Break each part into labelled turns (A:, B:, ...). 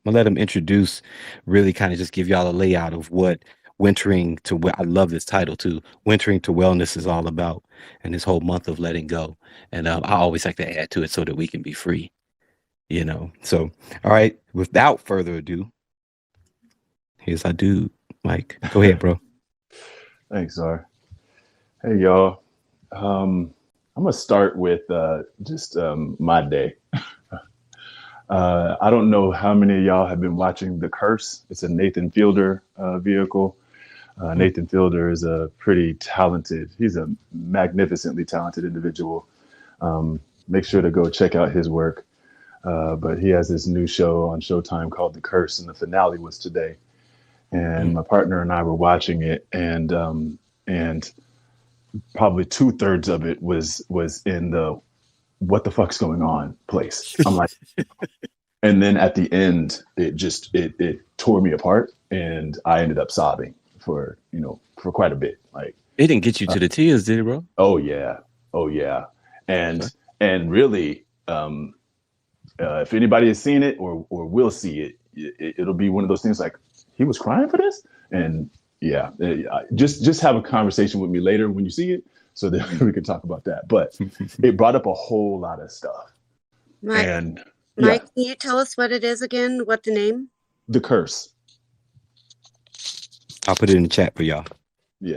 A: gonna let him introduce, really kind of just give y'all a layout of what wintering to. I love this title too. Wintering to wellness is all about, and this whole month of letting go. And I always like to add to it so that we can be free. So all right. Without further ado, here's our dude, Mike. Go ahead, bro.
B: Thanks, Czar. Hey, y'all. I'm gonna start with just my day. I don't know how many of y'all have been watching The Curse. It's a Nathan Fielder vehicle. Nathan Fielder is he's a magnificently talented individual. Make sure to go check out his work. But he has this new show on Showtime called The Curse, and the finale was today. And my partner and I were watching it, and probably 2/3 of it was in the what the fuck's going on place. I'm like, and then at the end, it tore me apart, and I ended up sobbing for quite a bit. Like,
A: it didn't get you to the tears, did it, bro?
B: Oh yeah, and really, if anybody has seen it or will see it, it'll be one of those things like, he was crying for this, and yeah, just have a conversation with me later when you see it, so that we can talk about that. But it brought up a whole lot of stuff.
C: Mike,
B: And
C: Mike, can you tell us what it is again? What the name?
B: The Curse.
A: I'll put it in the chat for y'all.
B: Yeah.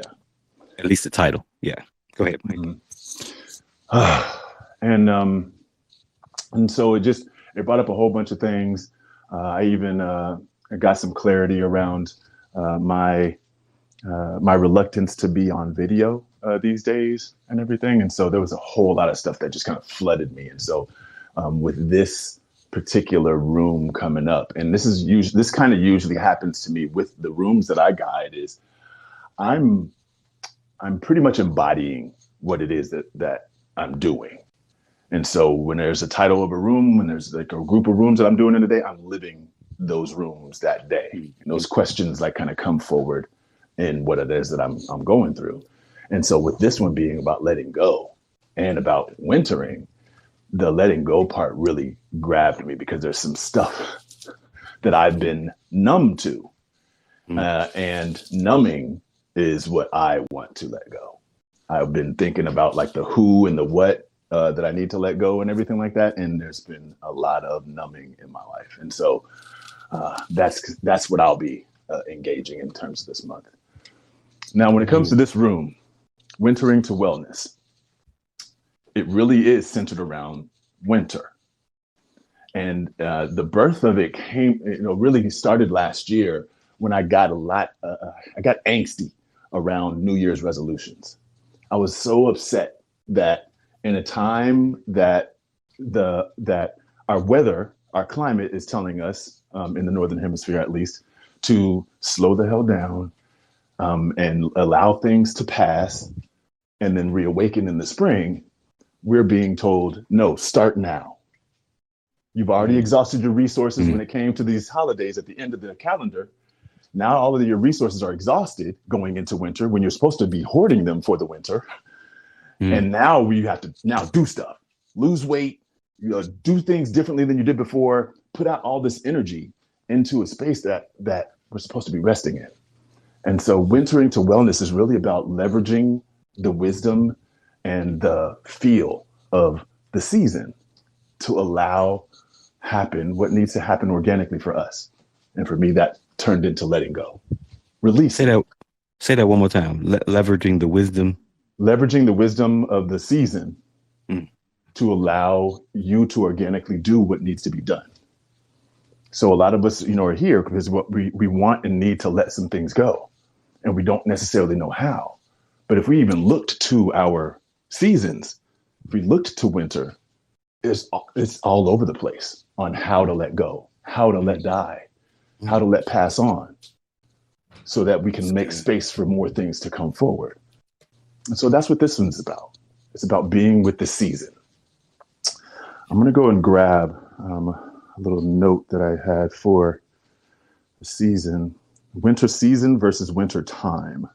A: At least the title. Yeah. Go ahead, Mike.
B: And so it brought up a whole bunch of things. I even got some clarity around my reluctance to be on video these days and everything. And so there was a whole lot of stuff that just kind of flooded me. And so with this particular room coming up, and this kind of usually happens to me with the rooms that I guide, is I'm pretty much embodying what it is that I'm doing. And so when there's a title of a room, when there's like a group of rooms that I'm doing in a day, I'm living those rooms that day. And those questions like kind of come forward in what it is that I'm going through. And so with this one being about letting go and about wintering, the letting go part really grabbed me, because there's some stuff that I've been numb to. And numbing is what I want to let go. I've been thinking about like the who and the what that I need to let go and everything like that. And there's been a lot of numbing in my life. And so that's what I'll be engaging in terms of this month. Now, when it comes to this room, wintering to wellness, it really is centered around winter. And the birth of it really started last year when I got I got angsty around New Year's resolutions. I was so upset that in a time that our weather, our climate is telling us, in the Northern Hemisphere at least, to slow the hell down and allow things to pass and then reawaken in the spring, we're being told, no, start now. You've already exhausted your resources when it came to these holidays at the end of the calendar. Now all of your resources are exhausted going into winter when you're supposed to be hoarding them for the winter. And now we have to do stuff, lose weight, do things differently than you did before, put out all this energy into a space that we're supposed to be resting in. And so wintering to wellness is really about leveraging the wisdom and the feel of the season to allow happen what needs to happen organically for us. And for me, that turned into letting go. Release.
A: Say that one more time. Leveraging the wisdom.
B: Leveraging the wisdom of the season to allow you to organically do what needs to be done. So a lot of us, are here because what we want and need to let some things go, and we don't necessarily know how. But if we even looked to our seasons, if we looked to winter, it's all over the place on how to let go, how to let die, how to let pass on, so that we can make space for more things to come forward. And so that's what this one's about. It's about being with the season. I'm going to go and grab a little note that I had for the season, winter season versus winter time.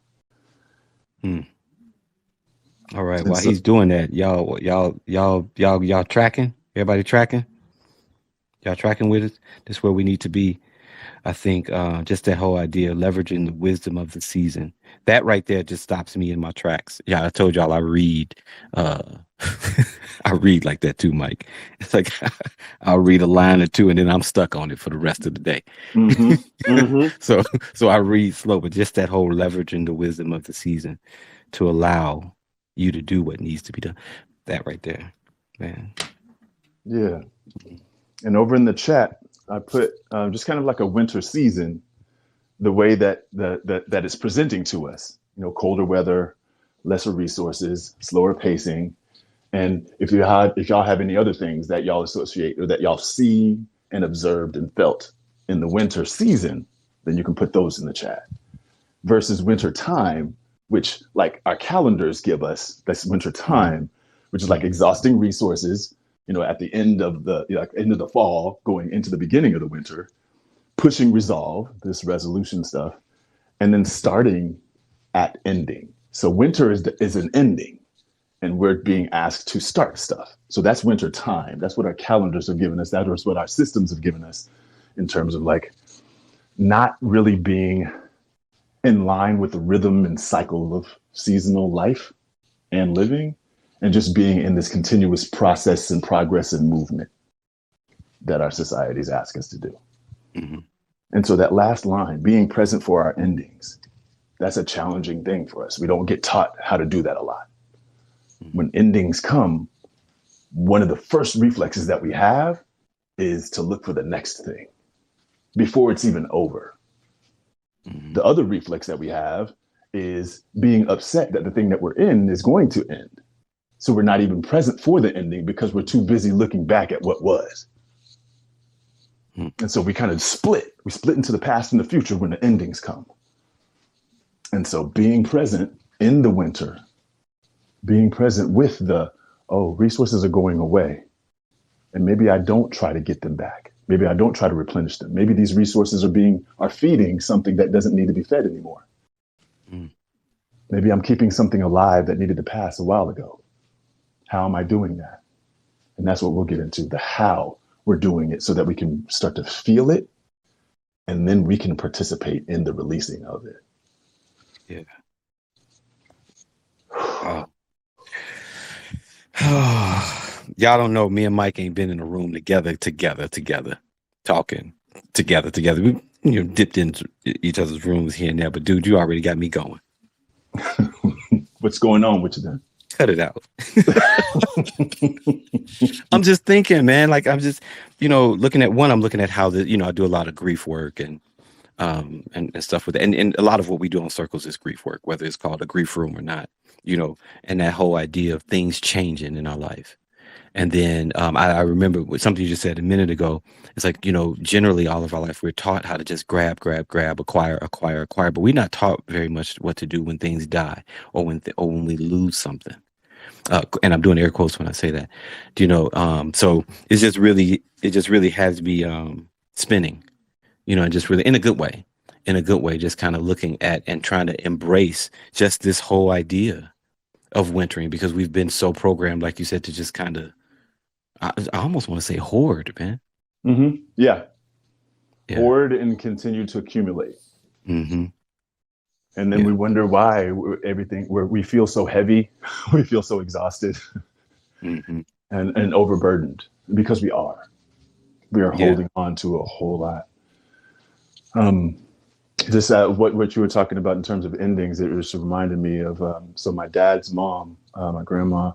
A: All right. While he's doing that, y'all tracking? Everybody tracking? Y'all tracking with us? This is where we need to be. I think just that whole idea of leveraging the wisdom of the season, that right there just stops me in my tracks. Yeah, I told y'all I read. Uh, I read like that too, Mike. It's like I'll read a line or two and then I'm stuck on it for the rest of the day.
B: Mm-hmm. Mm-hmm.
A: so so I read slow, but just that whole leveraging the wisdom of the season to allow you to do what needs to be done. That right there, man.
B: Yeah. And over in the chat, I put just kind of like a winter season, the way that that it's presenting to us. Colder weather, lesser resources, slower pacing. And if y'all have any other things that y'all associate or that y'all see and observed and felt in the winter season, then you can put those in the chat. Versus winter time, which like our calendars give us, that's winter time, which is like exhausting resources, at the end of the fall, going into the beginning of the winter, pushing resolve, this resolution stuff, and then starting at ending. So winter is an ending, and we're being asked to start stuff. So that's winter time. That's what our calendars have given us. That is what our systems have given us in terms of like not really being in line with the rhythm and cycle of seasonal life and living, and just being in this continuous process and progress and movement that our societies ask us to do.
A: Mm-hmm.
B: And so that last line, being present for our endings, that's a challenging thing for us. We don't get taught how to do that a lot. When endings come, one of the first reflexes that we have is to look for the next thing before it's even over. Mm-hmm. The other reflex that we have is being upset that the thing that we're in is going to end. So we're not even present for the ending because we're too busy looking back at what was. And so we kind of split. We split into the past and the future when the endings come. And so being present in the winter, being present with resources are going away. And maybe I don't try to get them back. Maybe I don't try to replenish them. Maybe these resources are feeding something that doesn't need to be fed anymore. Maybe I'm keeping something alive that needed to pass a while ago. How am I doing that? And that's what we'll get into, the how we're doing it, so that we can start to feel it, and then we can participate in the releasing of it.
A: Yeah. Y'all don't know, me and Mike ain't been in a room together, talking together. We dipped into each other's rooms here and there, but dude, you already got me going.
B: What's going on with you then?
A: Cut it out. I'm just thinking, man, like I'm just, looking at how I do a lot of grief work and stuff with it. And a lot of what we do on Circles is grief work, whether it's called a grief room or not, and that whole idea of things changing in our life. And then I remember something you just said a minute ago. It's like, generally all of our life, we're taught how to just grab, acquire, but we're not taught very much what to do when things die or when we lose something. And I'm doing air quotes when I say that, so it just really has me spinning, and just really in a good way, just kind of looking at and trying to embrace just this whole idea of wintering, because we've been so programmed, like you said, to just kind of, I almost want to say hoard, man.
B: Mm-hmm. Yeah. Hoard and continue to accumulate.
A: Mm-hmm.
B: And then we wonder why we feel so heavy, we feel so exhausted, and overburdened, because we are holding on to a whole lot. Just what you were talking about in terms of endings, it just reminded me of, so my dad's mom, my grandma,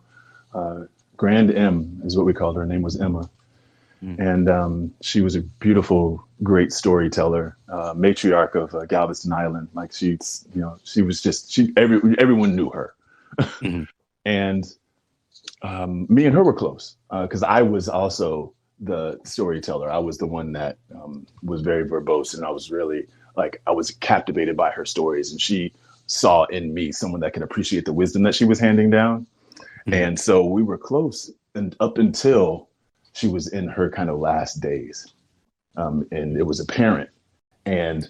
B: Grand M is what we called her. Her name was Emma. And she was a beautiful, great storyteller, matriarch of Galveston Island. Like she was just, everyone knew her. And me and her were close because I was also the storyteller. I was the one that was very verbose, and I was really I was captivated by her stories, and she saw in me someone that could appreciate the wisdom that she was handing down. And so we were close, and up until she was in her kind of last days. And it was apparent. And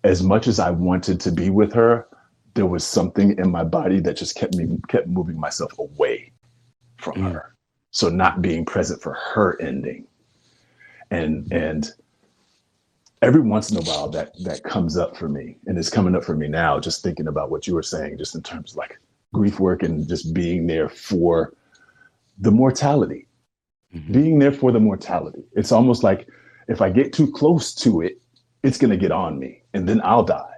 B: as much as I wanted to be with her, there was something in my body that just kept moving myself away from her. So not being present for her ending. And every once in a while that comes up for me, and it's coming up for me now, just thinking about what you were saying, just in terms of like grief work and just being there for the mortality, being there for the mortality. It's almost like if I get too close to it, it's going to get on me and then I'll die.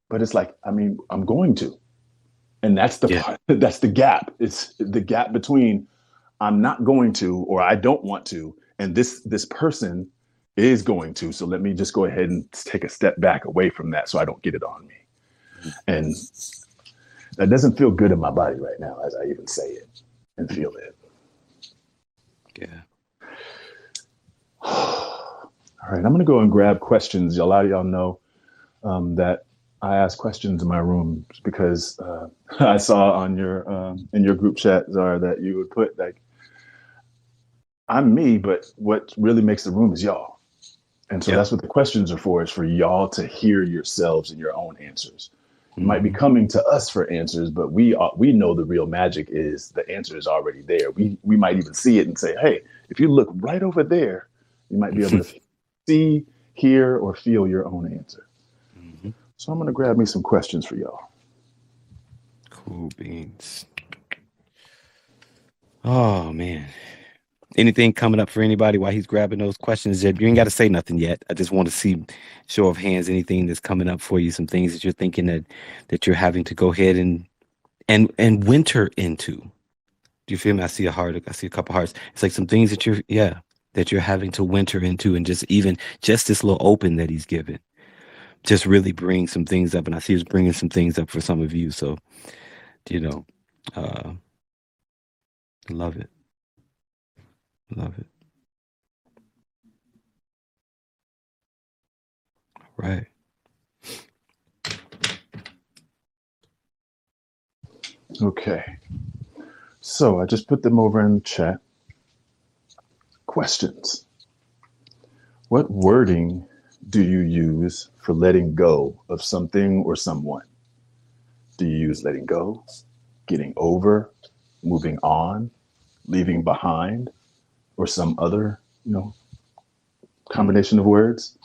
B: But it's like, I mean, I'm going to. And that's the part, that's the gap. It's the gap between I'm not going to, or I don't want to, and this person is going to. So let me just go ahead and take a step back away from that so I don't get it on me. And that doesn't feel good in my body right now as I even say it and feel it.
A: Yeah.
B: All right, I'm going to go and grab questions. A lot of y'all know that I ask questions in my rooms because I saw on your in your group chat, Zara, that you would put like, I'm me, but what really makes the room is y'all. And so that's what the questions are for, is for y'all to hear yourselves and your own answers. You might be coming to us for answers, but we know the real magic is the answer is already there. We might even see it and say, hey, if you look right over there, you might be able to see, hear, or feel your own answer. So I'm going to grab me some questions for y'all.
A: Cool beans. Oh, man. Anything coming up for anybody while he's grabbing those questions? You ain't got to say nothing yet. I just want to see, show of hands, anything that's coming up for you, some things that you're thinking that you're having to go ahead and winter into. Do you feel me? I see a heart. I see a couple hearts. It's like some things that you're having to winter into, and just this little open that he's given just really bring some things up. And I see he's bringing some things up for some of you. So, love it. Love it. All right.
B: Okay. So I just put them over in the chat. Questions. What wording do you use for letting go of something or someone? Do you use letting go, getting over, moving on, leaving behind, or some other, combination of words?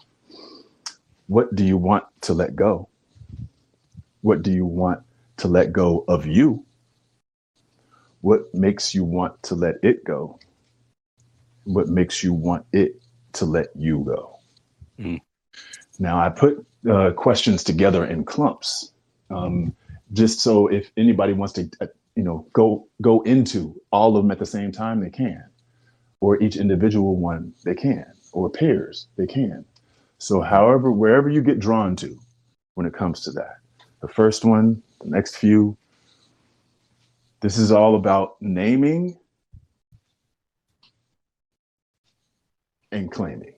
B: What do you want to let go? What do you want to let go of you? What makes you want to let it go? What makes you want it to let you go? Now, I put questions together in clumps, just so if anybody wants to, go into all of them at the same time, they can, or each individual one, they can, or pairs, they can. So wherever you get drawn to when it comes to that, the first one, the next few, this is all about naming and claiming.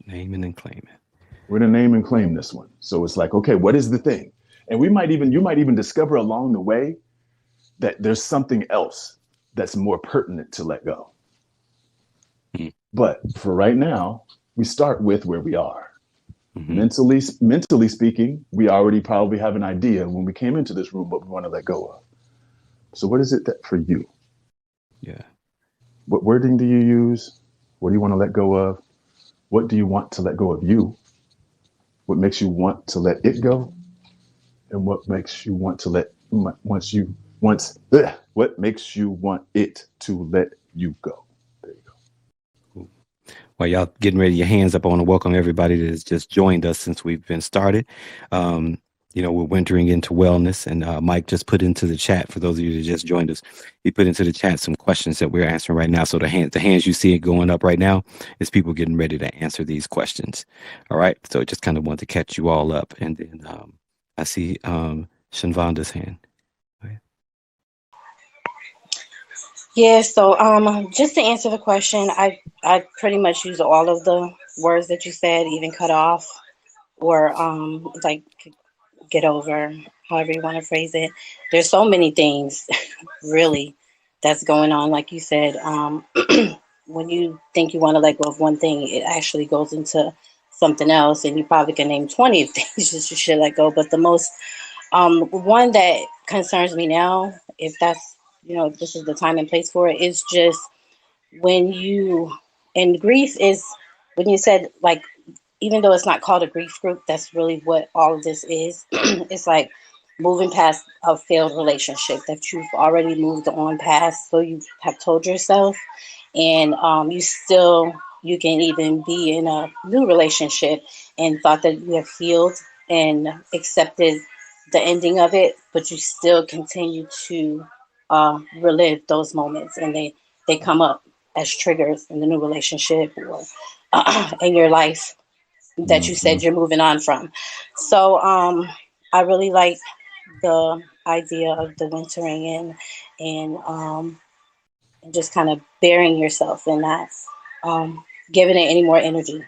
A: Naming and claiming.
B: We're going to name and claim this one. So it's like, okay, what is the thing? And you might even discover along the way that there's something else that's more pertinent to let go. But for right now, we start with where we are. Mentally speaking, we already probably have an idea when we came into this room what we want to let go of. So what is it that for you?
A: Yeah.
B: What wording do you use? What do you want to let go of? What do you want to let go of you? What makes you want to let it go? And what makes you want to what makes you want it to let you go? There you go.
A: Cool. While y'all getting ready, your hands up, I want to welcome everybody that has just joined us since we've been started. We're wintering into wellness, and MiiK just put into the chat, for those of you that just joined us, he put into the chat some questions that we're answering right now. So the hands you see it going up right now is people getting ready to answer these questions. All right. So just kind of want to catch you all up. And then I see Shanvanda's hand.
D: Yeah, so just to answer the question, I pretty much use all of the words that you said, even cut off, or like get over, however you want to phrase it. There's so many things really that's going on. Like you said, when you think you want to let go of one thing, it actually goes into something else, and you probably can name 20 things that you should let go. But the most one that concerns me now, if that's, if this is the time and place for it, is just when you And grief is, when you said, like, even though it's not called a grief group, that's really what all of this is. It's like moving past a failed relationship that you've already moved on past. So you have told yourself, and you can even be in a new relationship and thought that you have healed and accepted the ending of it, but you still continue to relive those moments, and they come up as triggers in the new relationship or in your life that you
B: Hmm.
D: said you're moving on from. So I really like the idea of the wintering and just kind of burying yourself and not giving it any more energy.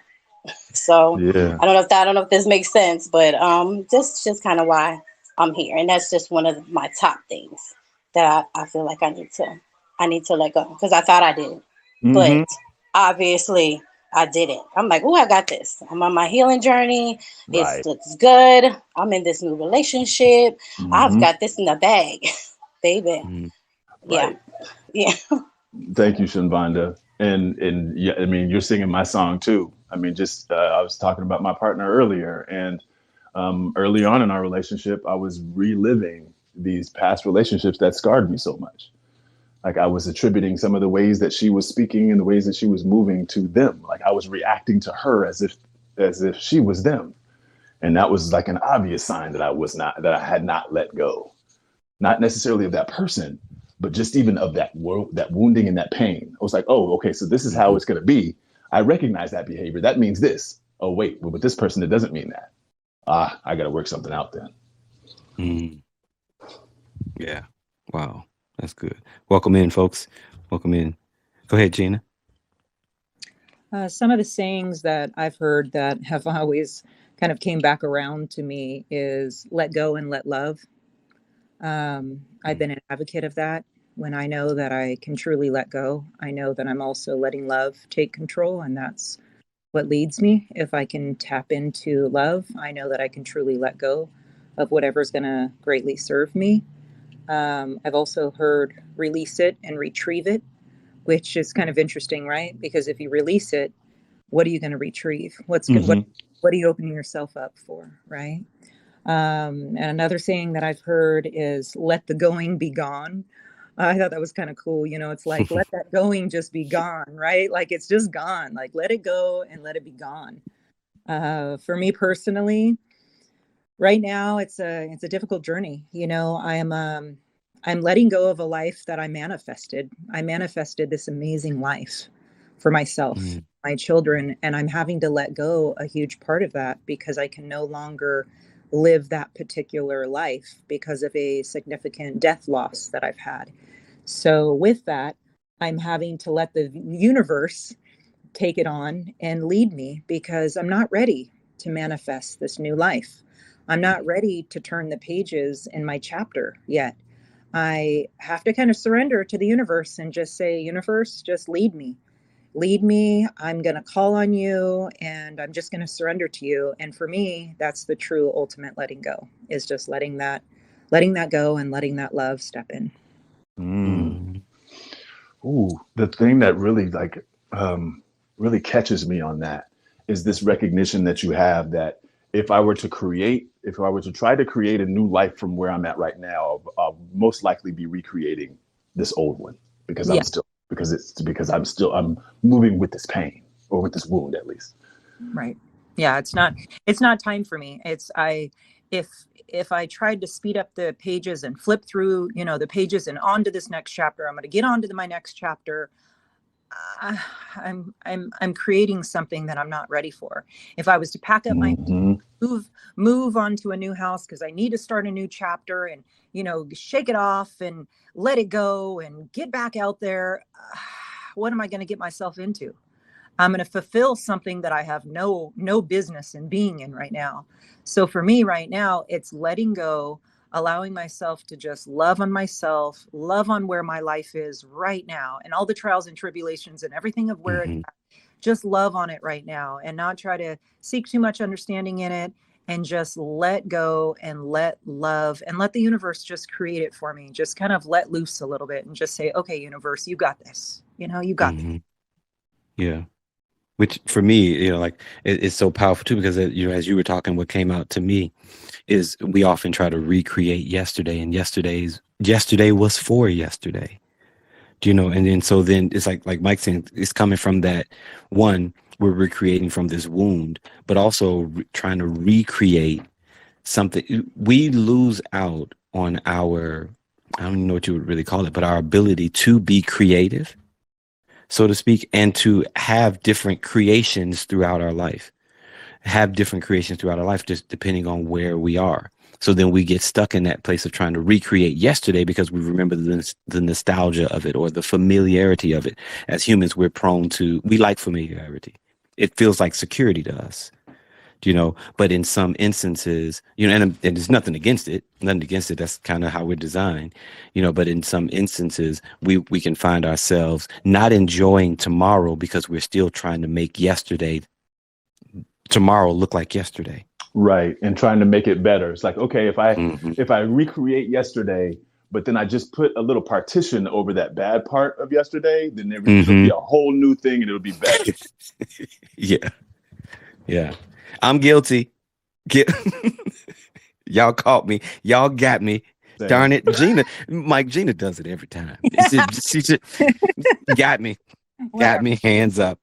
D: So
B: Yeah.
D: I don't know if this makes sense, but just kind of why I'm here, and that's just one of my top things that I feel like I need to let go, because I thought I did, but
B: Hmm.
D: obviously I didn't. I'm like, oh, I got this. I'm on my healing journey. It
B: Right.
D: looks good. I'm in this new relationship. I've
B: Hmm.
D: got this in the bag, baby.
A: Mm.
D: Yeah,
B: Right.
D: yeah.
B: Thank you, Shinvonda. And yeah, I mean, you're singing my song too. I mean, just I was talking about my partner earlier, and early on in our relationship, I was reliving these past relationships that scarred me so much. Like I was attributing some of the ways that she was speaking and the ways that she was moving to them. Like I was reacting to her as if she was them. And that was like an obvious sign that I had not let go. Not necessarily of that person, but just even of that wounding and that pain. I was like, oh, okay, so this is how
A: Mhm.
B: it's going to be. I recognize that behavior. That means this. Oh, wait, well, with this person, it doesn't mean that. I got to work something out then.
A: Mm. Yeah. Wow. That's good. Welcome in, folks. Welcome in. Go ahead, Gina.
E: Some of the sayings that I've heard that have always kind of came back around to me is let go and let love. I've been an advocate of that. When I know that I can truly let go, I know that I'm also letting love take control, and that's what leads me. If I can tap into love, I know that I can truly let go of whatever's going to greatly serve me. I've also heard release it and retrieve it, which is kind of interesting, right? Because if you release it, what are you going to retrieve?
B: Hmm.
E: What are you opening yourself up for, right? And another saying that I've heard is "let the going be gone." I thought that was kind of cool. You know, it's like let that going just be gone, right? Like it's just gone. Like let it go and let it be gone. For me personally, right now it's a difficult journey. You know, I'm letting go of a life that I manifested. I manifested this amazing life for myself,
A: Mm.
E: my children, and I'm having to let go a huge part of that because I can no longer live that particular life because of a significant death loss that I've had. So with that, I'm having to let the universe take it on and lead me because I'm not ready to manifest this new life. I'm not ready to turn the pages in my chapter yet. I have to kind of surrender to the universe and just say, universe, just lead me. Lead me. I'm going to call on you and I'm just going to surrender to you. And for me, that's the true ultimate letting go, is just letting that go and letting that love step in.
B: Mm.
A: Mm.
B: Ooh, the thing that really catches me on that is this recognition that you have that if I were to try to create a new life from where I'm at right now, I'll most likely be recreating this old one because
E: Yeah,
B: I'm moving with this pain or with this wound at least.
E: right. Yeah, it's not time for me. If if I tried to speed up the pages and flip through, the pages and on to this next chapter, I'm going to get on to my next chapter. uh, I'm creating something that I'm not ready for. If I was to pack up my
B: Hmm.
E: move on to a new house because I need to start a new chapter and shake it off and let it go and get back out there, what am I going to get myself into? I'm going to fulfill something that I have no business in being in right now. So for me right now, it's letting go, allowing myself to just love on myself, love on where my life is right now, and all the trials and tribulations and everything of where it's
A: Mhm.
E: at. Just love on it right now and not try to seek too much understanding in it, and just let go and let love and let the universe just create it for me. Just kind of let loose a little bit and just say, okay, universe, you got this. You got this.
A: Mhm. Yeah. which for me, like it's so powerful too, because as you were talking, what came out to me is we often try to recreate yesterday, and yesterday was for yesterday. Do you know? And then so then it's like Mike saying, it's coming from that one, we're recreating from this wound, but also trying to recreate something. We lose out on our, I don't even know what you would really call it, but our ability to be creative, so to speak, and to have different creations throughout our life, just depending on where we are. So then we get stuck in that place of trying to recreate yesterday because we remember the nostalgia of it or the familiarity of it. As humans, we like familiarity. It feels like security to us, but in some instances, and there's nothing against it. That's kind of how we're designed, but in some instances, we can find ourselves not enjoying tomorrow because we're still trying to make tomorrow look like yesterday.
B: Right. And trying to make it better. It's like, okay,
A: Mm-hmm.
B: if I recreate yesterday, but then I just put a little partition over that bad part of yesterday, then it'll be a whole new thing and it'll be better.
A: Yeah. Yeah. I'm guilty. Y'all caught me. Y'all got me.
B: Same.
A: Darn it. Gina does it every time. She just got me. Got me. Hands up.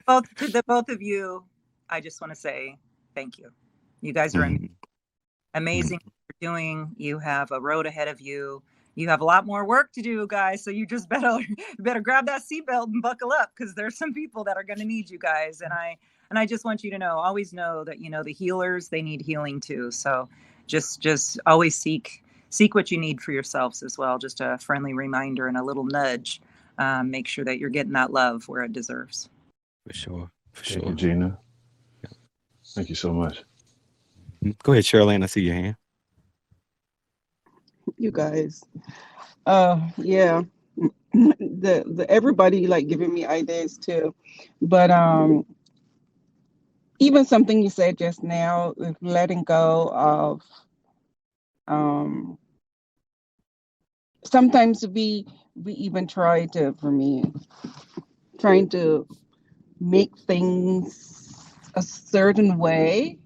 E: To the both of you, I just want to say thank you. You guys are amazing what you're doing. You have a road ahead of you. You have a lot more work to do, guys. So you just better grab that seatbelt and buckle up, because there's some people that are going to need you guys. And I just want you to always know that, the healers, they need healing too. So just always seek what you need for yourselves as well. Just a friendly reminder and a little nudge. Make sure that you're getting that love where it deserves.
A: For sure.
B: Thank you, Gina. Thank you so much.
A: Go ahead, Charlene. I see your hand.
F: You guys, yeah, the everybody like giving me ideas too, but even something you said just now, with letting go of, sometimes we even trying to make things a certain way,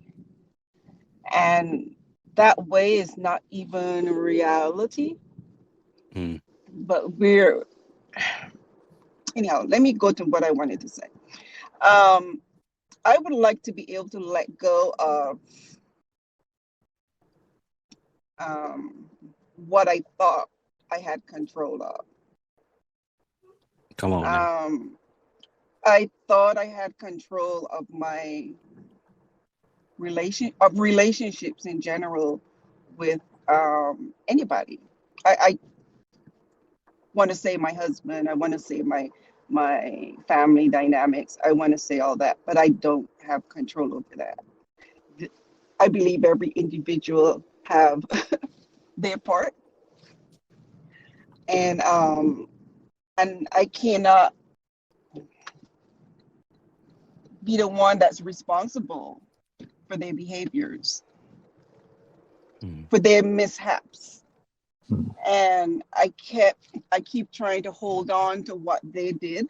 F: and that way is not even reality. But anyhow, let me go to what I wanted to say. I would like to be able to let go of what I thought I had control of.
A: Come on.
F: I thought I had control of my relationships in general with anybody. I want to say my husband, I want to say my family dynamics, I want to say all that, but I don't have control over that. I believe every individual have their part, and I cannot be the one that's responsible for their behaviors, for their mishaps. And I keep trying to hold on to what they did,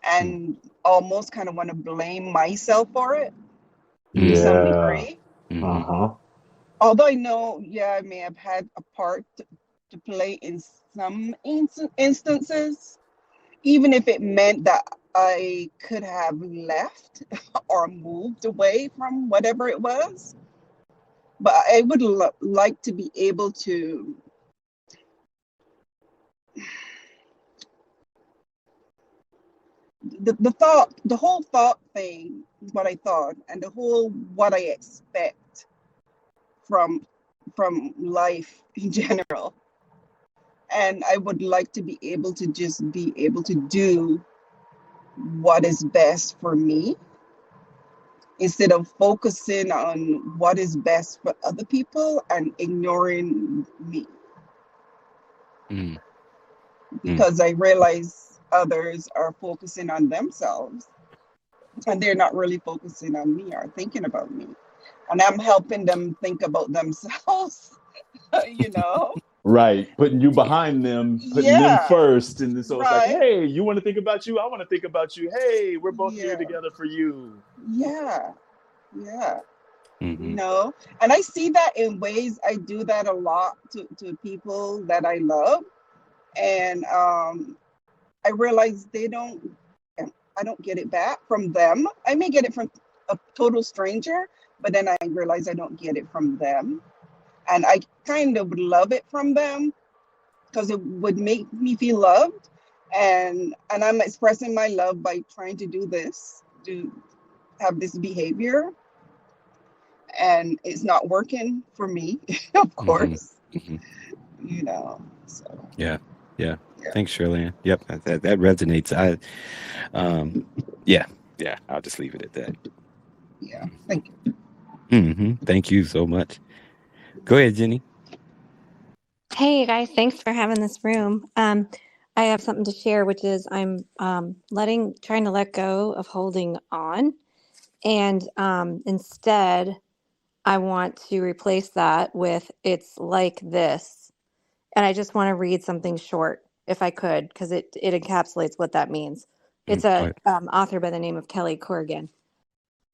F: and almost kind of want to blame myself for it to some degree. Although I know, I may have had a part to play in some instances, even if it meant that I could have left or moved away from whatever it was. But I would like to be able to the whole thought thing is what I thought, and the whole what I expect from life in general. And I would like to be able to just be able to do what is best for me, instead of focusing on what is best for other people and ignoring me. Because I realize others are focusing on themselves, and they're not really focusing on me or thinking about me. And I'm helping them think about themselves,
B: Right. Putting you behind them, putting them
F: Yeah.
B: first. And so it's like,
F: Right.
B: hey, you want to think about you? I want to think about you. Hey, we're both here
F: Yeah.
B: together for you.
F: Yeah. Yeah.
A: Mm-hmm.
F: And I see that in ways. I do that a lot to people that I love. And I realize I don't get it back from them. I may get it from a total stranger, but then I realize I don't get it from them. And I kind of love it from them because it would make me feel loved. And I'm expressing my love by trying to do this, to have this behavior. And it's not working for me, of course.
A: Mm-hmm.
F: So
A: Yeah. Thanks, Shirley. Yep, that resonates. Yeah. I'll just leave it at that.
F: yeah, thank you.
A: Thank you so much. Go ahead, Jenny.
G: Hey guys, thanks for having this room. I have something to share, which is I'm trying to let go of holding on, and instead I want to replace that with "it's like this." And I just want to read something short, if I could, because it encapsulates what that means. It's
A: Go
G: a
A: ahead.
G: author by the name of Kelly Corrigan.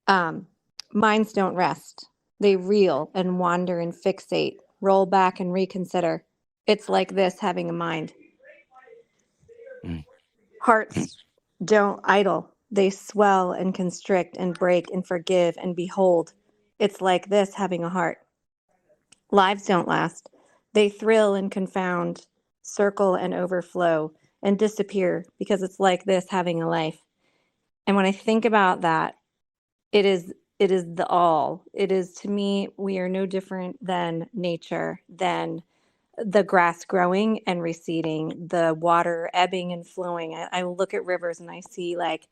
G: Minds don't rest. They reel and wander and fixate, roll back and reconsider. It's like this having a mind.
A: Mm.
G: Hearts don't idle. They swell and constrict and break and forgive and behold. It's like this having a heart. Lives don't last. They thrill and confound, circle and overflow and disappear because it's like this having a life. And when I think about that, it is the all. It is, to me, we are no different than nature, than the grass growing and receding, the water ebbing and flowing. I look at rivers and I see, like,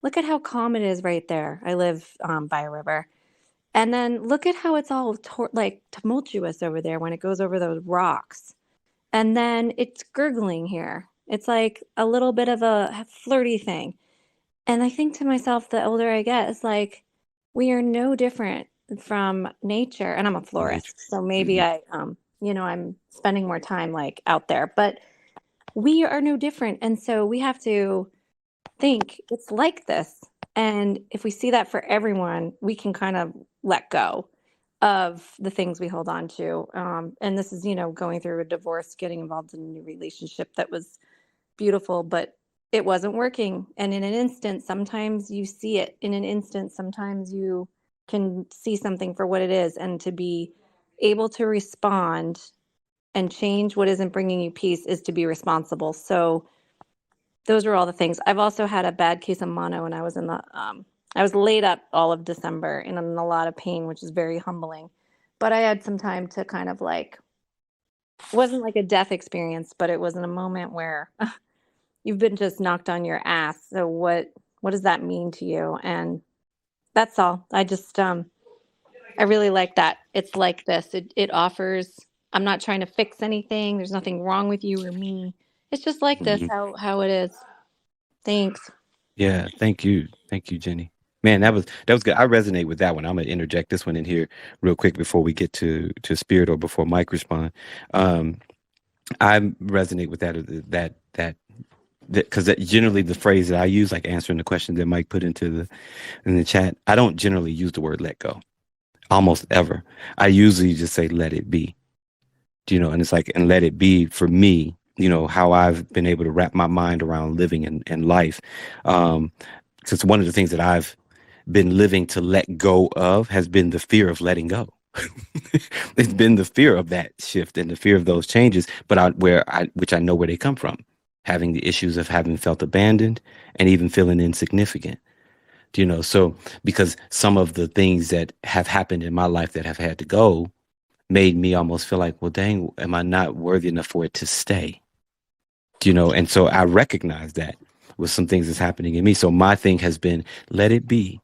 G: look at how calm it is right there. I live by a river. And then look at how it's all like tumultuous over there when it goes over those rocks. And then it's gurgling here. It's like a little bit of a flirty thing. And I think to myself, the older I get, it's like, we are no different from nature. And I'm a
A: Nature.
G: florist, so maybe I'm spending more time like out there, but we are no different. And so we have to think it's like this. And if we see that for everyone, we can kind of let go of the things we hold on to. And this is, going through a divorce, getting involved in a new relationship that was beautiful, but it wasn't working. And in an instant, sometimes you see it. In an instant, sometimes you can see something for what it is. And to be able to respond and change what isn't bringing you peace is to be responsible. So those are all the things. I've also had a bad case of mono, and I was I was laid up all of December and in a lot of pain, which is very humbling. But I had some time to kind of like, it wasn't like a death experience, but it was in a moment where you've been just knocked on your ass. So what does that mean to you? And that's all. I just I really like that. It's like this. It offers, I'm not trying to fix anything. There's nothing wrong with you or me. It's just like this, how it is. Thanks.
A: Yeah, thank you, Jenny. Man, that was good. I resonate with that one. I'm gonna interject this one in here real quick before we get to Spirit, or before Mike respond. I resonate with that because generally the phrase that I use, like answering the question that Mike put in the chat, I don't generally use the word "let go" almost ever. I usually just say "let it be," and it's like, and let it be for me. How I've been able to wrap my mind around living and life. Because one of the things that I've been living to let go of has been the fear of letting go. It's been the fear of that shift and the fear of those changes, but which I know where they come from, having the issues of having felt abandoned and even feeling insignificant. So because some of the things that have happened in my life that have had to go made me almost feel like, well, dang, am I not worthy enough for it to stay? And so I recognize that with some things that's happening in me. So my thing has been, let it be,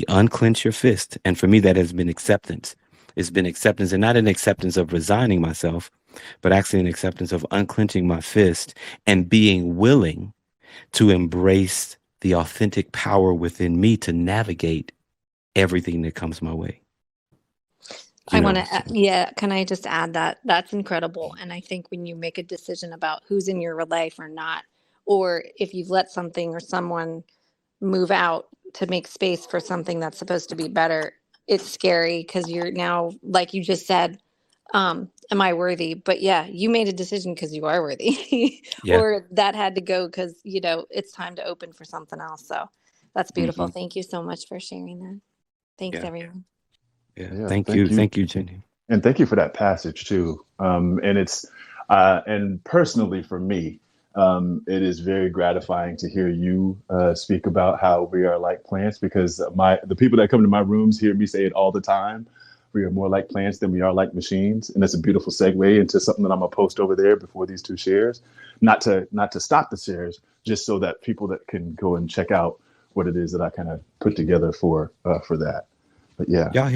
A: unclench your fist. And for me, that has been acceptance. It's been acceptance, and not an acceptance of resigning myself, but actually an acceptance of unclenching my fist and being willing to embrace the authentic power within me to navigate everything that comes my way.
G: I want to, yeah, can I just add that that's incredible. And I think when you make a decision about who's in your life or not, or if you've let something or someone move out to make space for something that's supposed to be better, it's scary because you're now, like you just said, am I worthy? But yeah, you made a decision because you are worthy,
A: Yeah.
G: or that had to go because, you know, it's time to open for something else. So that's beautiful.
A: Mm-hmm.
G: Thank you so much for sharing that. Thanks,
A: Yeah.
G: everyone.
A: Yeah.
B: Yeah,
A: Thank
B: thank
A: you.
B: you.
A: Thank you, Jenny.
B: And thank you for that passage too. And it's and personally for me, it is very gratifying to hear you speak about how we are like plants, because the people that come to my rooms hear me say it all the time. We are more like plants than we are like machines, and that's a beautiful segue into something that I'm gonna post over there before these two shares. Not to stop the shares, just so that people that can go and check out what it is that I kind of put together for that. But yeah.
A: Y'all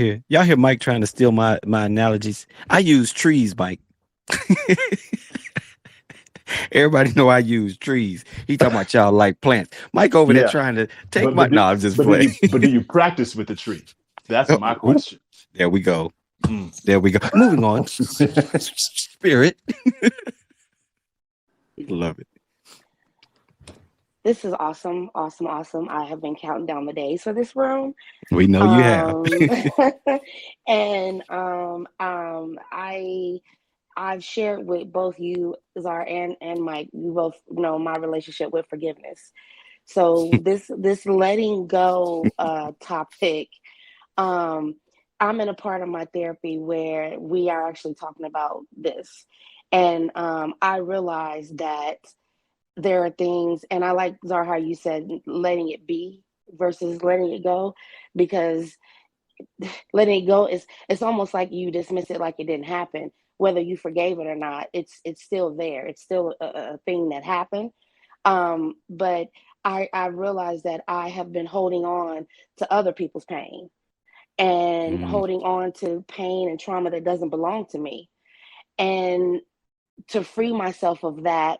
A: hear Mike trying to steal my analogies. I use trees, Mike. Everybody know I use trees. He talking about y'all like plants. Mike over there
B: Yeah.
A: trying to take
B: But
A: my.
B: but
A: No,
B: do,
A: I'm just
B: but do
A: playing.
B: you practice with the tree? That's my
A: Ooh,
B: question.
A: there we go.
B: Mm.
A: There we go. Moving on. Spirit. Love it.
H: This is awesome, awesome, awesome. I have been counting down the days for this room.
A: We know you have.
H: And I've shared with both you, Zara, and Mike. You both know my relationship with forgiveness. So this letting go topic, um, I'm in a part of my therapy where we are actually talking about this, and I realized that there are things, and I like, Zara, how you said letting it be versus letting it go, because letting it go is, it's almost like you dismiss it like it didn't happen. Whether you forgave it or not, it's still there. It's still a thing that happened. But I realized that I have been holding on to other people's pain, and
A: Mm,
H: holding on to pain and trauma that doesn't belong to me. And to free myself of that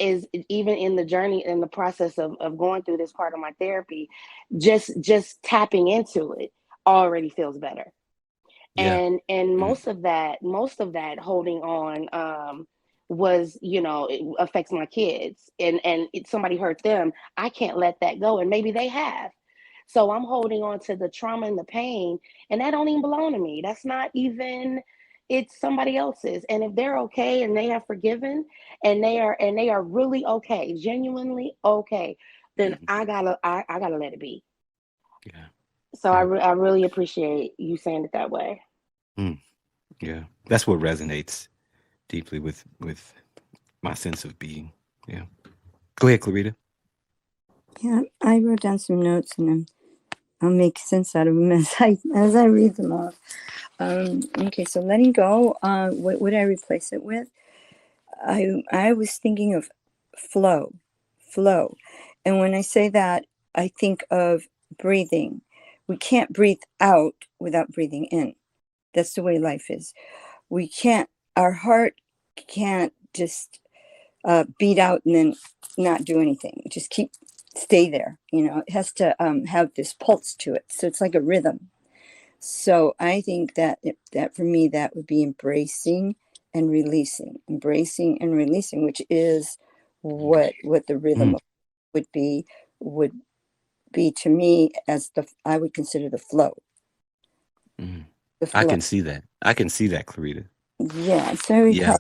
H: is, even in the journey, in the process of going through this part of my therapy, just tapping into it already feels better.
A: yeah.
H: And
A: Mm,
H: most of that holding on, was, it affects my kids, and somebody hurt them, I can't let that go, and maybe they have. So I'm holding on to the trauma and the pain, and that don't even belong to me. That's not even, it's somebody else's. And if they're okay and they have forgiven, and they are really okay, genuinely okay, then
A: mm,
H: I gotta let it be.
A: yeah.
H: So
A: Yeah.
H: I really appreciate you saying it that way.
A: Mm, yeah. That's what resonates deeply with my sense of being. Yeah. Go ahead, Clarita.
I: Yeah, I wrote down some notes, and I'll make sense out of them as I read them off. Okay, so letting go. What would I replace it with? I was thinking of flow, flow, and when I say that, I think of breathing. We can't breathe out without breathing in. That's the way life is. We can't. Our heart can't just beat out and then not do anything. Just stay there. It has to have this pulse to it. So it's like a rhythm. So I think that for me, that would be embracing and releasing, which is what the rhythm
A: Mm,
I: of would be to me, as I would consider the flow.
A: mm.
I: The
A: I
I: flow.
A: can see that. I can see that, Clarita.
I: Yeah, it's very
A: Yeah.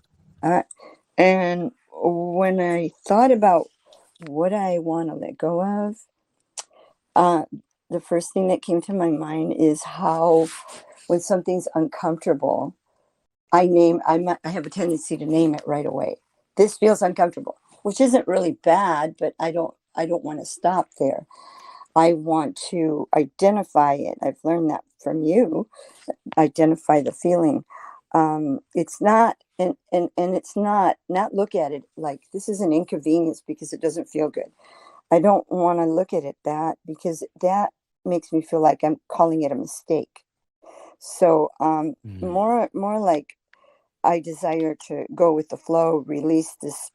I: and when I thought about what I want to let go of, uh, the first thing that came to my mind is how, when something's uncomfortable, I have a tendency to name it right away. This feels uncomfortable, which isn't really bad, but I don't want to stop there. I want to identify it. I've learned that from you. Identify the feeling. It's not, and it's not look at it like this is an inconvenience because it doesn't feel good. I don't want to look at it that, because that makes me feel like I'm calling it a mistake. So
A: Mm,
I: more like, I desire to go with the flow, release this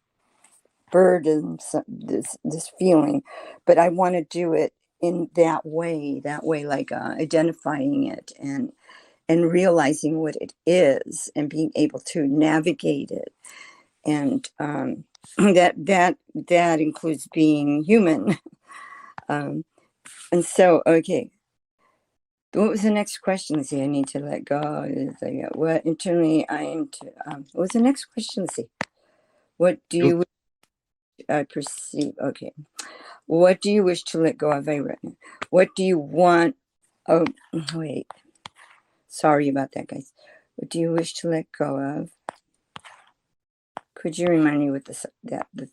I: burden, this feeling, but I want to do it in that way, like identifying it and realizing what it is and being able to navigate it. And that includes being human. And so, okay. What was the next question? Let's see, I need to let go. What internally I am to, what was the next question? Let's see. What do you perceive? Okay. What do you wish to let go of? I written. What do you want? Oh, wait. Sorry about that, guys. What do you wish to let go of? Could you remind me what the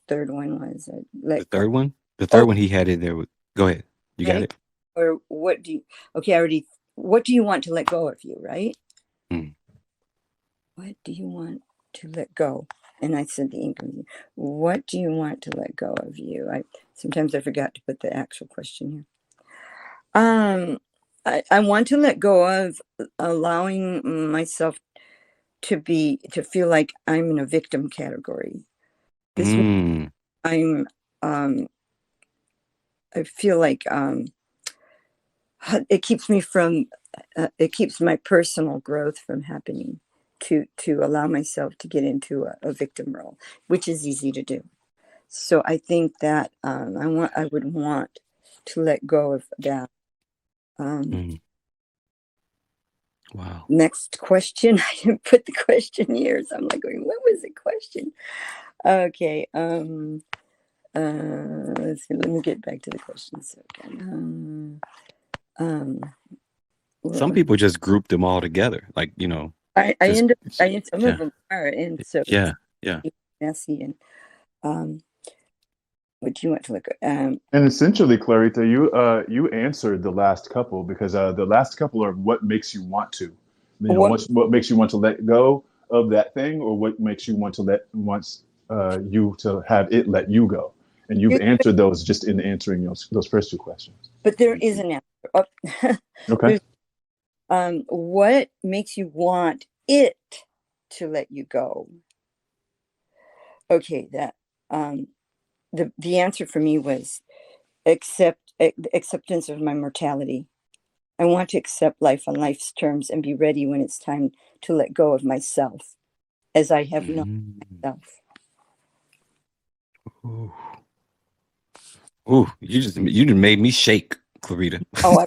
I: third one was?
A: The third one? The third one he had in there. Go ahead. You got it?
I: Or what do you, okay, what do you want to let go of you, right? What do you want to let go? And I said the English. What do you want to let go of you? Sometimes I forgot to put the actual question here. I want to let go of allowing myself to feel like I'm in a victim category. This I feel like it keeps me from it keeps my personal growth from happening to allow myself to get into a victim role, which is easy to do. So I think that I would want to let go of that.
A: Wow.
I: Next question. I didn't put the question here, so I'm like going, what was the question? Okay. Let's see. Let me get back to the questions.
A: Some people just group them all together, like
I: I end up. Some of them are, and so
A: yeah.
I: Messy and what do you want to look at?
B: And essentially, Clarita, you answered the last couple, because the last couple are what makes you want to, what makes you want to let go of that thing, or what makes you want to you to have it let you go. And you've answered those just in answering those first two questions.
I: But there is an answer.
B: Okay.
I: What makes you want it to let you go? Okay, that the answer for me was acceptance of my mortality. I want to accept life on life's terms and be ready when it's time to let go of myself, as I have known myself.
A: Ooh, you just made me shake, Clarita.
I: Oh,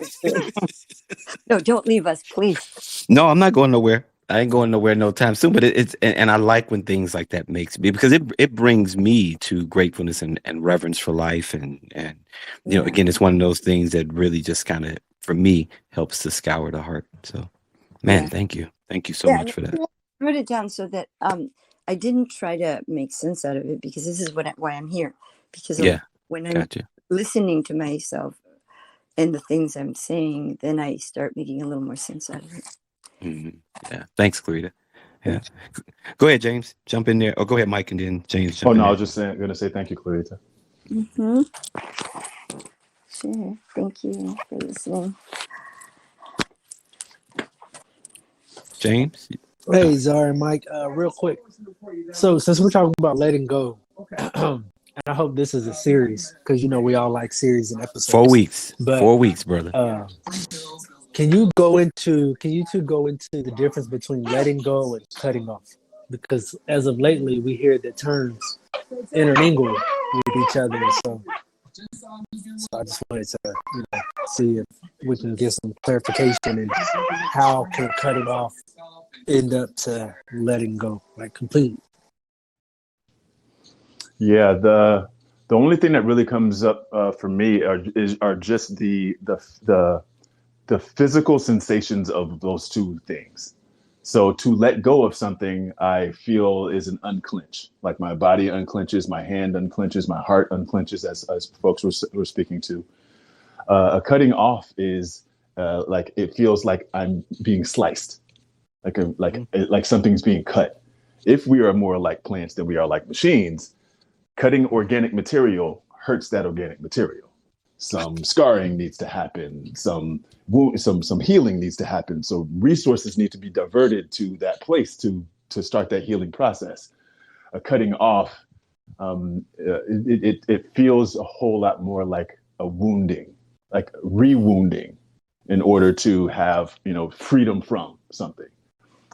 I: no, don't leave us, please.
A: No, I'm not going nowhere. I ain't going nowhere no time soon. But it's and I like when things like that makes me, because it brings me to gratefulness and reverence for life, and again, it's one of those things that really just kind of, for me, helps to scour the heart. So, man, thank you so much for that.
I: I wrote it down so that I didn't try to make sense out of it, because this is why I'm here. Because when I'm listening to myself and the things I'm saying, then I start making a little more sense out of it.
A: Yeah. Thanks, Clarita. Yeah. Go ahead, James. Jump in there. Or go ahead, Mike, and then James.
B: I was just going to say thank you, Clarita.
I: Sure. Thank you for listening.
A: James?
J: Hey, Zara and Mike, real quick. So since we're talking about letting go, and I hope this is a series, because we all like series and episodes.
A: 4 weeks.
J: But
A: 4 weeks, brother.
J: Can you two go into the difference between letting go and cutting off? Because as of lately, we hear the terms intermingle with each other. So I just wanted to see if we can get some clarification in how can cutting off end up to letting go, like completely.
B: Yeah, the only thing that really comes up for me are just the physical sensations of those two things. So to let go of something, I feel, is an unclench. Like my body unclenches, my hand unclenches, my heart unclenches, as folks were speaking to. A cutting off is like, it feels like I'm being sliced, like something's being cut. If we are more like plants than we are like machines, cutting organic material hurts that organic material. Some scarring needs to happen. Some healing needs to happen. So resources need to be diverted to that place to start that healing process. A cutting off, it feels a whole lot more like a wounding, like rewounding, in order to have freedom from. something.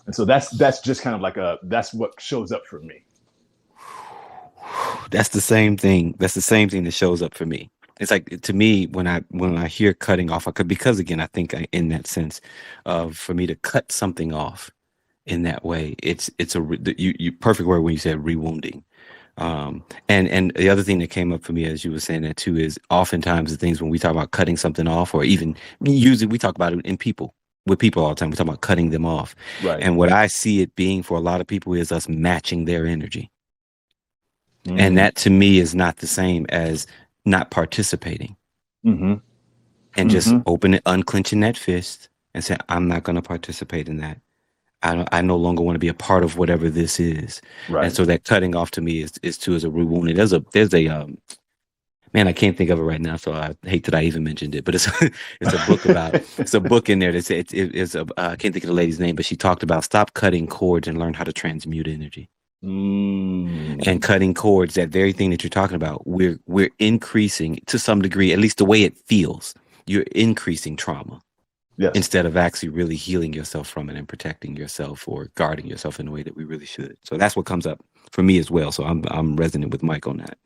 B: And so that's just kind of like that's what shows up for me.
A: That's the same thing. That's the same thing that shows up for me. It's like, to me, when I hear cutting off, because again, I think in that sense of, for me to cut something off in that way, it's you perfect word when you said rewounding. And the other thing that came up for me as you were saying that too is, oftentimes the things when we talk about cutting something off, or even usually we talk about it with people all the time. We talk about cutting them off.
B: Right.
A: And what I see it being for a lot of people is us matching their energy. And that to me is not the same as not participating. And just unclenching that fist and say, I'm not going to participate in that. I no longer want to be a part of whatever this is.
B: Right.
A: And so that cutting off to me is too, as a rewounding. There's a man, I can't think of it right now, so I hate that I even mentioned it. But it's a book about it's a book in there that's I can't think of the lady's name, but she talked about stop cutting cords and learn how to transmute energy. And cutting cords, that very thing that you're talking about, we're increasing, to some degree, at least the way it feels, you're increasing trauma. Yes. Instead of actually really healing yourself from it and protecting yourself or guarding yourself in the way that we really should. So that's what comes up for me as well. So I'm resonant with Mike on that.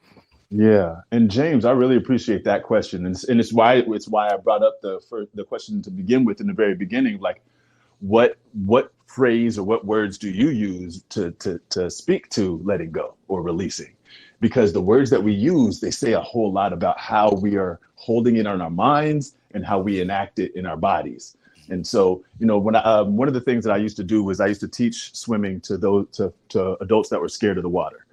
B: Yeah, and James, I really appreciate that question, and it's why I brought up the question to begin with in the very beginning, like what phrase or what words do you use to speak to letting go or releasing? Because the words that we use, they say a whole lot about how we are holding it on our minds and how we enact it in our bodies. And so, when one of the things that I used to do was I used to teach swimming to adults that were scared of the water.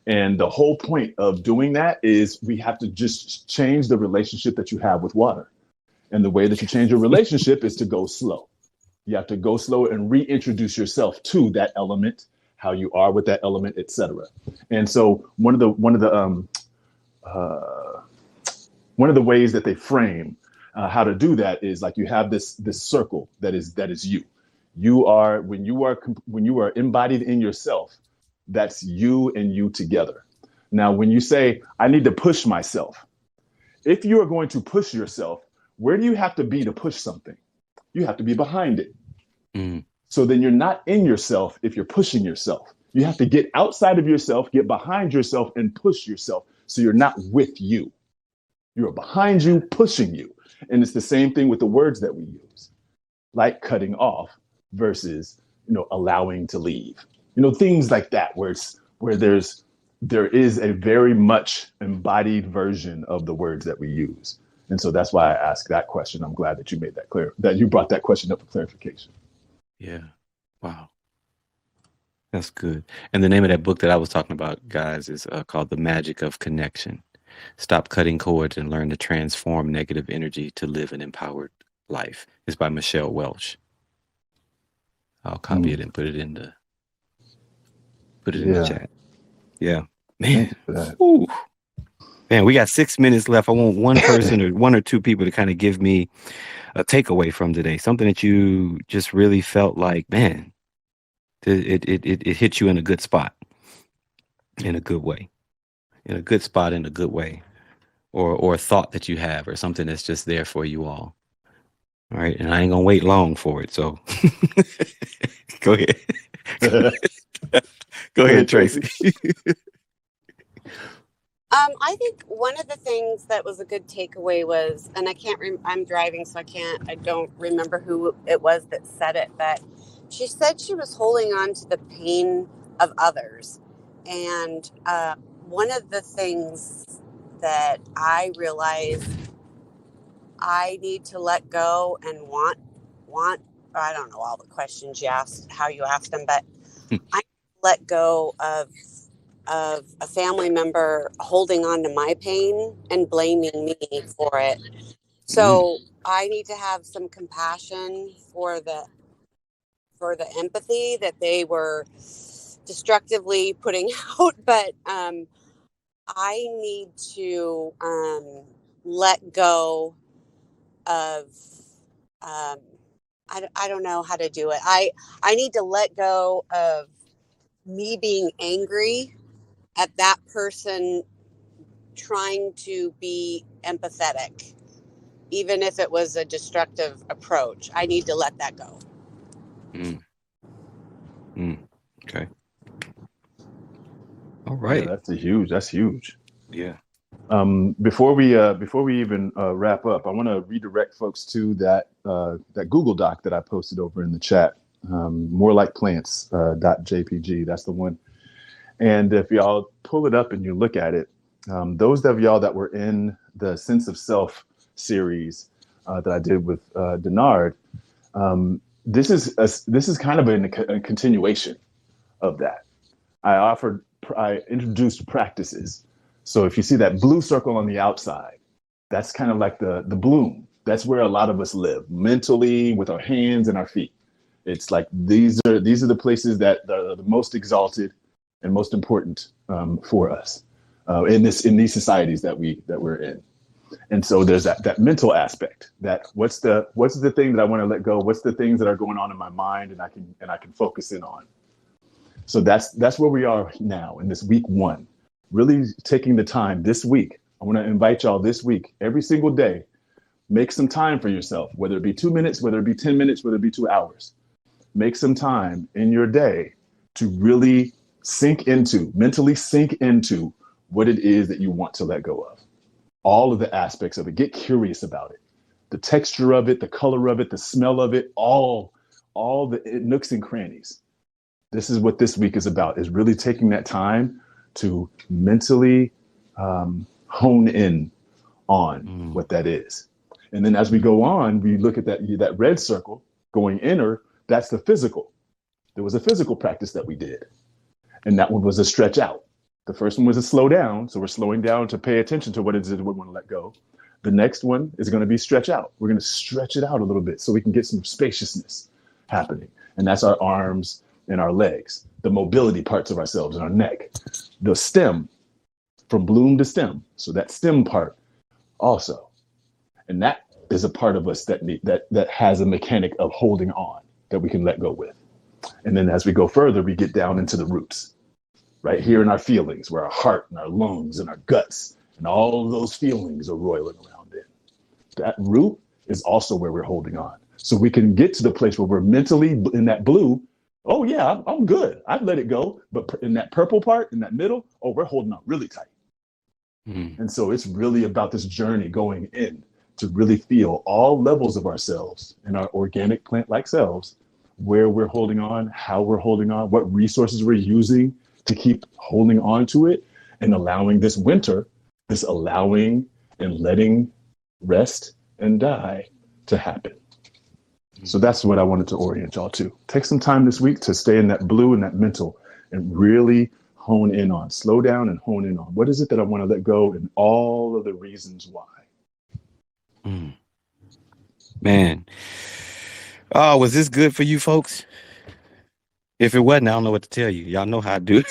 B: And the whole point of doing that is we have to just change the relationship that you have with water. And the way that you change your relationship is to go slow. You have to go slow and reintroduce yourself to that element, how you are with that element, etc. And so one of the ways that they frame how to do that is like you have this circle that is you. You are when you are embodied in yourself. That's you and you together. Now, when you say, I need to push myself, if you are going to push yourself, where do you have to be to push something? You have to be behind it. So then you're not in yourself if you're pushing yourself. You have to get outside of yourself, get behind yourself, and push yourself. So you're not with you. You're behind you, pushing you. And it's the same thing with the words that we use, like cutting off versus, allowing to leave. Things like that, where there is a very much embodied version of the words that we use. And so that's why I asked that question. I'm glad that you made that clear, that you brought that question up for clarification.
A: Yeah. Wow. That's good. And the name of that book that I was talking about, guys, is called The Magic of Connection. Stop cutting cords and learn to transform negative energy to live an empowered life. It's by Michelle Welch. I'll copy it and put it in the chat. Yeah. Man. Ooh. Man, we got 6 minutes left. I want one person or one or two people to kind of give me a takeaway from today. Something that you just really felt like, man, it hit you in a good spot, in a good way, in a good spot, in a good way, or a thought that you have, or something that's just there for you all. All right. And I ain't going to wait long for it. So go ahead. Go ahead, Tracy.
C: I think one of the things that was a good takeaway was, and I'm driving, so I don't remember who it was that said it, but she said she was holding on to the pain of others. And one of the things that I realized I need to let go and want, I don't know all the questions you asked, how you asked them, but I let go of a family member holding on to my pain and blaming me for it. So I need to have some compassion for the empathy that they were destructively putting out. But I need to let go of, I don't know how to do it. I need to let go of me being angry at that person trying to be empathetic, even if it was a destructive approach. I need to let that go.
A: Mm. Mm. Okay. All
B: Yeah,
A: right.
B: that's huge.
A: Yeah.
B: Before we even wrap up, I want to redirect folks to that Google Doc that I posted over in the chat. More like plants .jpg. That's the one. And if y'all pull it up and you look at it, those of y'all that were in the Sense of Self series that I did with Denard, this is kind of a continuation of that. I introduced practices. So if you see that blue circle on the outside, that's kind of like the bloom. That's where a lot of us live mentally with our hands and our feet. It's like these are the places that are the most exalted and most important for us in these societies that we're in. And so there's that mental aspect. That what's the thing that I want to let go? What's the things that are going on in my mind and I can focus in on. So that's where we are now in this week 1. Really taking the time this week. I want to invite y'all this week, every single day, make some time for yourself, whether it be 2 minutes, whether it be 10 minutes, whether it be 2 hours. Make some time in your day to really mentally sink into what it is that you want to let go of. All of the aspects of it. Get curious about it. The texture of it, the color of it, the smell of it, all the nooks and crannies. This is what this week is about, is really taking that time to mentally hone in on what that is. And then as we go on, we look at that red circle going inner. That's the physical. There was a physical practice that we did. And that one was a stretch out. The first one was a slow down. So we're slowing down to pay attention to what it is we want to let go. The next one is going to be stretch out. We're going to stretch it out a little bit so we can get some spaciousness happening. And that's our arms and our legs, the mobility parts of ourselves and our neck, the stem, from bloom to stem. So that stem part also. And that is a part of us that has a mechanic of holding on that we can let go with. And then as we go further, we get down into the roots, right here in our feelings, where our heart and our lungs and our guts and all of those feelings are roiling around in. That root is also where we're holding on. So we can get to the place where we're mentally in that blue. Oh yeah, I'm good. I've let it go. But in that purple part, in that middle, oh, we're holding on really tight. And so it's really about this journey going in to really feel all levels of ourselves and our organic plant-like selves, where we're holding on, how we're holding on, what resources we're using to keep holding on to it, and allowing this winter, this allowing and letting rest and die to happen. So that's what I wanted to orient y'all to. Take some time this week to stay in that blue and that mental and really hone in on, slow down and hone in on what is it that I want to let go and all of the reasons why.
A: Man. Oh, was this good for you folks? If it wasn't, I don't know what to tell you. Y'all know how I do it.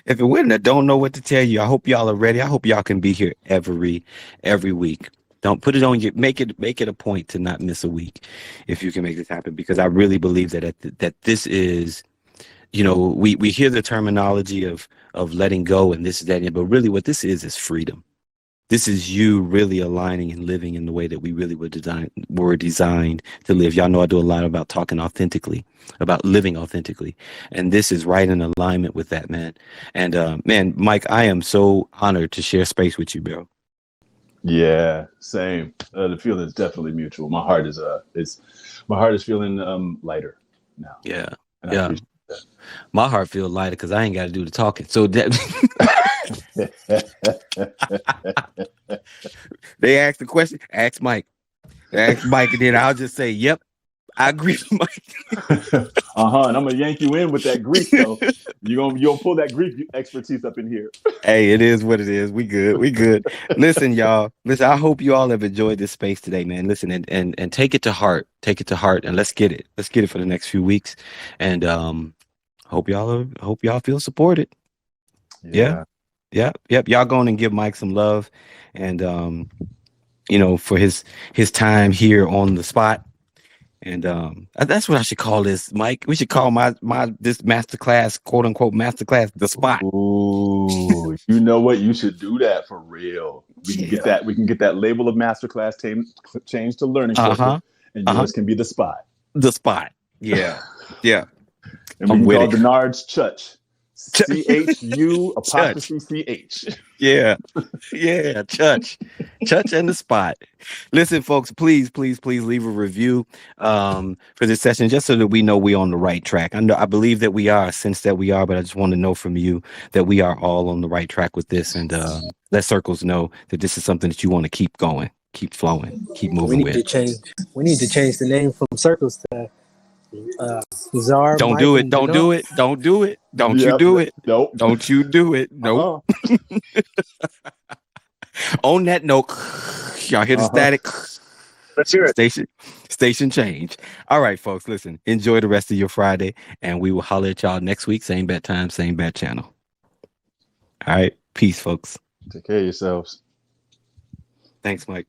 A: If it wasn't, I don't know what to tell you. I hope y'all are ready. I hope y'all can be here every week. Don't put it on you. Make it a point to not miss a week if you can make this happen, because I really believe that this is, we hear the terminology of letting go and this, that, but really what this is freedom. This is you really aligning and living in the way that we really were designed to live. Y'all know I do a lot about talking authentically, about living authentically. And this is right in alignment with that, man. And man, Mike, I am so honored to share space with you, bro.
B: Yeah, same. The feeling is definitely mutual. My heart is feeling lighter now.
A: Yeah.
B: And
A: yeah. My heart feels lighter because I ain't got to do the talking. So they ask the question, ask Mike. Ask Mike, and then I'll just say, yep, I agree with Mike.
B: And I'm gonna yank you in with that grief, though. You'll pull that grief expertise up in here.
A: Hey, it is what it is. We good. Listen, y'all. Listen, I hope you all have enjoyed this space today, man. Listen, and take it to heart. Take it to heart, and let's get it. Let's get it for the next few weeks. And hope y'all feel supported. Yeah. Yep. Y'all going and give Mike some love, and for his time here on the spot. And that's what I should call this, Mike. We should call this masterclass, quote unquote masterclass, the spot.
B: Ooh, you know what? You should do that for real. We can get that. We can get that label of masterclass changed to learning circle, and yours can be the spot.
A: The spot. Yeah. Yeah.
B: And we
A: I'm
B: can
A: with
B: call
A: it.
B: Denard's Chutch. CHU
A: Chutch.
B: CH.
A: Yeah. Yeah. Chutch and the spot. Listen, folks, please leave a review for this session, just so that we know we're on the right track. I believe that we are, since that we are, but I just want to know from you that we are all on the right track with this, and let circles know that this is something that you want to keep going, keep flowing, keep
J: We
A: moving
J: need
A: with.
J: to change. We need to change the name from Circles to Czar,
A: Don't
J: Mike,
A: do it.
J: and
A: Don't do
J: Denard.
A: it. Don't do it. Don't you
B: Yep.
A: do it.
B: Nope.
A: Don't you do it. Nope. On that note, y'all hear the static?
J: Let's hear it.
A: Station change. All right, folks, listen, enjoy the rest of your Friday, and we will holler at y'all next week. Same bat time, same bat channel. All right. Peace, folks.
B: Take care of yourselves.
A: Thanks, Mike.